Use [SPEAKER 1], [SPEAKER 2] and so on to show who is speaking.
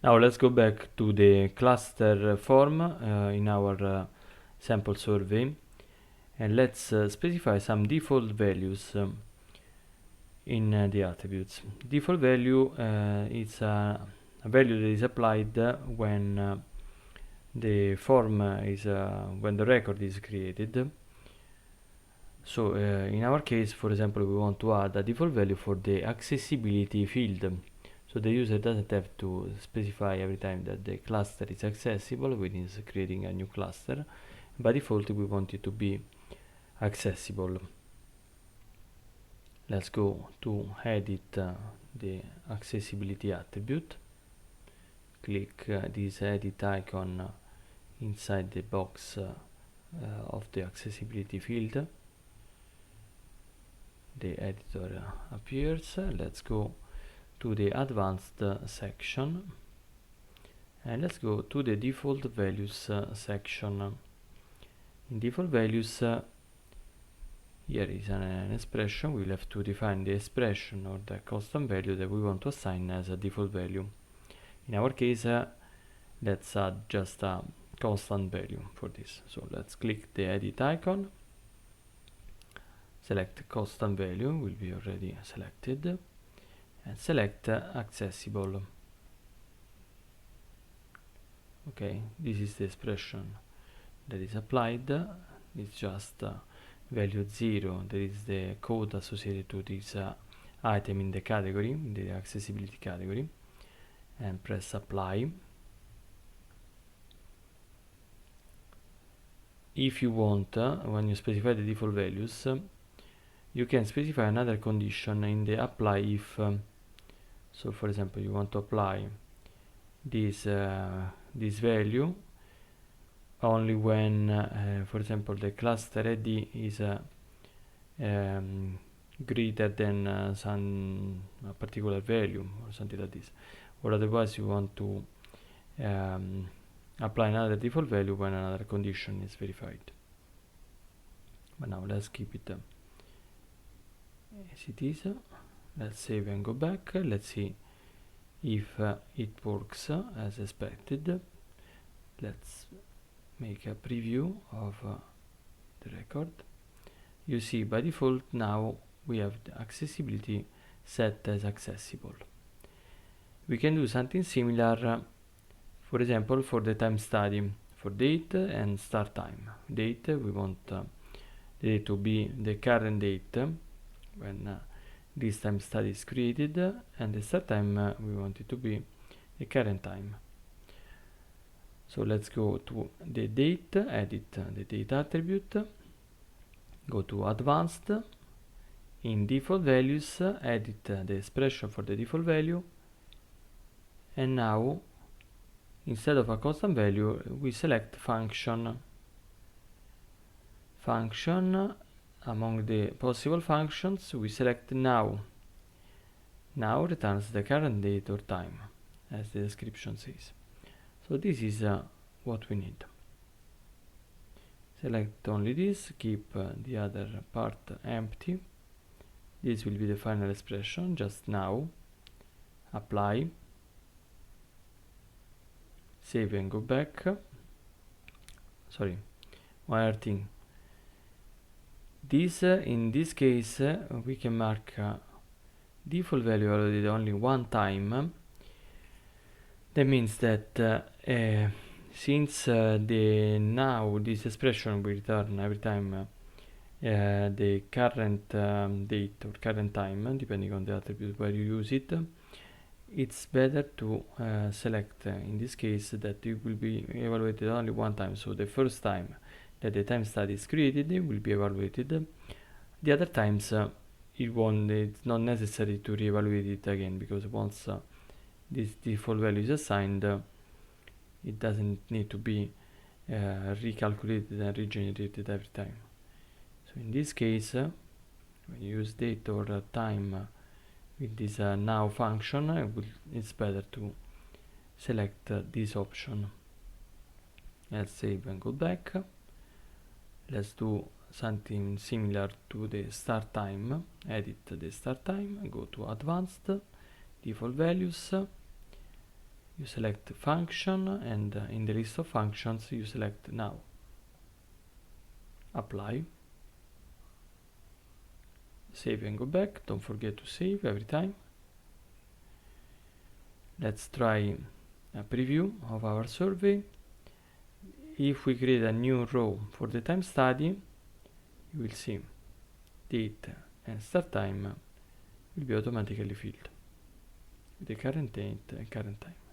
[SPEAKER 1] Now let's go back to the cluster form in our sample survey, and let's specify some default values in the attributes. Default value is a value that is applied when the form is when the record is created. So in our case, for example, we want to add a default value for the accessibility field. So the user doesn't have to specify every time that the cluster is accessible when he's creating a new cluster. By default, we want it to be accessible. Let's go to edit the accessibility attribute. Click this edit icon inside the box of the accessibility field. The editor appears. Let's go to the advanced section, and let's go to the default values section. In default values, here is an expression. We'll have to define the expression or the custom value that we want to assign as a default value. In our case, let's add just a constant value for this. So let's click the edit icon, select constant value, will be already selected, and select accessible. Okay, this is the expression that is applied. It's just value 0, that is the code associated to this item in the category, in the accessibility category, and press apply. If you want, when you specify the default values, you can specify another condition in the apply if. So for example, you want to apply this value only when, for example, the cluster ID is greater than a particular value or something like this, or otherwise you want to apply another default value when another condition is verified. But now let's keep it as it is. Let's save and go back. Let's see if it works as expected. Let's make a preview of the record. You see by default now we have the accessibility set as accessible. We can do something similar, for example, for the time study, for date and start time. Date, we want the date to be the current date when this time study is created, and the start time we want it to be the current time. So let's go to the date, edit the date attribute, go to advanced, in default values edit the expression for the default value, and now instead of a constant value we select function. Among the possible functions we select now. Now returns the current date or time, as the description says. So this is what we need. Select only this, keep the other part empty. This will be the final expression, just now. Apply. Save and go back. Sorry, one other thing. This in this case we can mark default value already only one time. That means that since the now this expression will return every time the current date or current time, depending on the attribute where you use it, it's better to select in this case that it will be evaluated only one time. So the first time that the time study is created, it will be evaluated. The other times it's not necessary to reevaluate it again, because once this default value is assigned, it doesn't need to be recalculated and regenerated every time. So in this case, when you use date or time with this now function, it's better to select this option. Let's save and go back. Let's do something similar to the start time. Edit the start time, go to advanced, default values, you select function, and in the list of functions you select now. Apply. Save and go back. Don't forget to save every time. Let's try a preview of our survey. If we create a new row for the time study, you will see date and start time will be automatically filled with the current date and current time.